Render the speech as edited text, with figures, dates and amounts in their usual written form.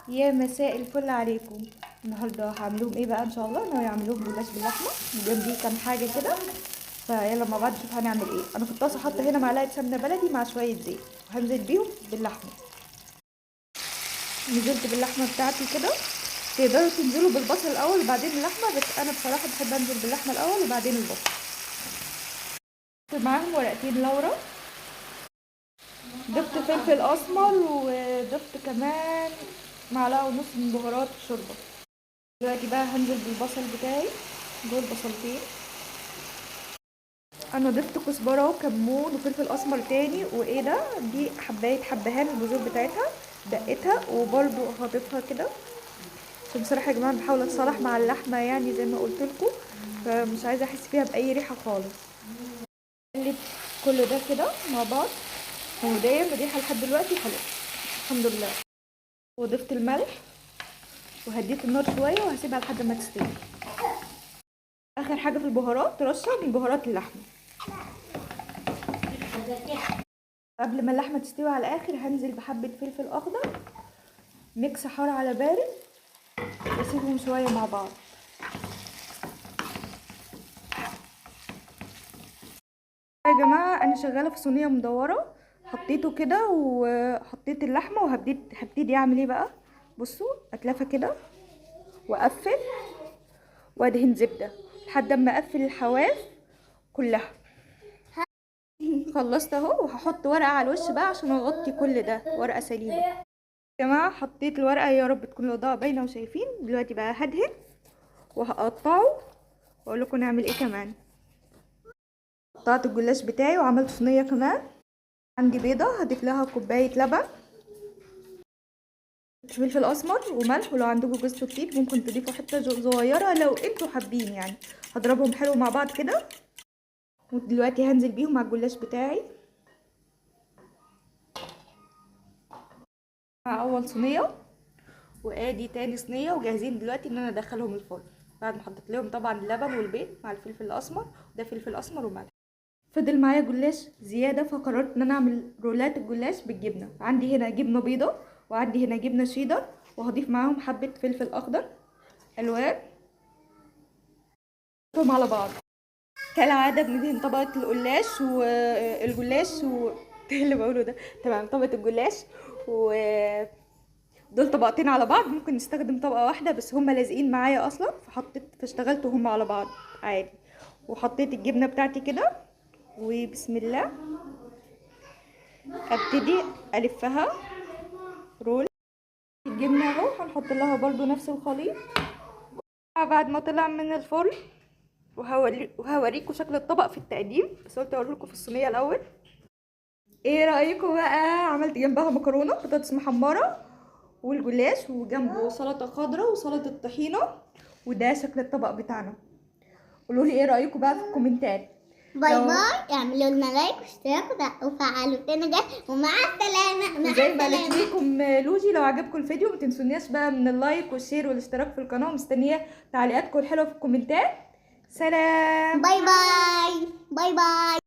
يا مساء الفل عليكم. النهارده هعملهم ايه بقى؟ ان شاء الله انا هعملهم جلاش باللحمه، جنبي كام حاجه كده. فيلا مع بعض نشوف هنعمل ايه. انا في الطاسه حاطه هنا معلقه سمنه بلدي مع شويه زيت، وهنزل بيهم باللحمه. نزلت باللحمه بتاعتي كده. تقدروا تنزلوا بالبصل الاول وبعدين اللحمه، بس انا بصراحه بحب انزل باللحمه الاول وبعدين البصل. معاهم ورقتين لورا، ضفت فلفل اسمر، وضفت كمان معلقه ونص من بهارات الشوربه. دلوقتي بقى هنزل بالبصل بتاعي، دول بصلتين. انا ضفت كزبره وكمون وفلفل اسمر تاني، وايه ده، دي حبايه حبهان البذور بتاعتها دقتها وبرده هضيفها كده. عشان بصراحه يا جماعه بحاول اتصالح مع اللحمه، يعني زي ما قلت لكم، فمش عايزه احس فيها باي ريحه خالص. قلت كل ده كده مع بعض، ودايما الريحه لحد دلوقتي حلوه الحمد لله. وضفت الملح وهديت النار شويه وهسيبها لحد ما تستوي. اخر حاجه في البهارات رشه من بهارات اللحمه. قبل ما اللحمه تستوي على الاخر هنزل بحبه فلفل اخضر، ميكس حار على بارد، واسيبهم شويه مع بعض. يا جماعه انا شغاله في صينيه مدوره، حطيته كده وحطيت اللحمه هبتدي اعمل ايه بقى. بصوا، اتلفه كده واقفل وادهن زبده لحد اما اقفل الحواف كلها. خلصت اهو، وهحط ورقه على الوش بقى عشان اغطي كل ده، ورقه سليمه. يا جماعه حطيت الورقه، يا رب تكون الاضاءه باينه وشايفين. دلوقتي بقى هدهن وهقطعه واقول لكم نعمل ايه كمان. قطعت الجلاش بتاعي وعملت صينيه كمان. عندي بيضه هضيف لها كوبايه لبن، فلفل اسمر وملح، ولو عندكم جوز الطيب ممكن تضيفوا حته صغيره لو انتوا حابين يعني. هضربهم حلو مع بعض كده، ودلوقتي هنزل بيهم على الجلاش بتاعي. مع اول صينيه، وادي تاني صينيه، وجاهزين دلوقتي ان انا ادخلهم الفرن بعد ما حطيت لهم طبعا اللبن والبيض مع الفلفل الاسمر. ده فلفل اسمر وملح. فضل معايا جلاش زياده، فقررت ان انا اعمل رولات الجلاش بالجبنه. عندي هنا جبنه بيضه وعندي هنا جبنه شيدر، وهضيف معاهم حبه فلفل اخضر الوان على بعض. كالعاده بندهن طبقه القلاش والجلاش اللي بقوله ده. تمام، طبقه الجلاش و دول طبقتين على بعض. ممكن نستخدم طبقة واحدة بس هما لازقين معايا اصلا، فاشتغلت هما على بعض عادي. وحطيت الجبنة بتاعتي كده، وبسم الله ابتدي الفها رول. الجبنة اهو هنحط لها برضو نفس الخليط بعد ما طلع من الفرن. وهوريكم شكل الطبق في التقديم، بس قلت اوريكم في الصينية الاول. ايه رأيكم بقى؟ عملت جنبها مكرونة بطاطس محمرة والجلاش، وجنبه سلطه خضراء وسلطه طحينه. وده شكل الطبق بتاعنا. قولوا لي ايه رايكم بقى في الكومنتات. باي باي، اعملوا لنا لايك واشتراك وفعلوا الجرس، ومع السلامه. زي ما قالت لكم لوجي، لو عجبكم الفيديو ما تنسونيش بقى من اللايك والشير والاشتراك في القناه، مستنيه تعليقاتكم الحلوه في الكومنتات. سلام. باي باي باي باي.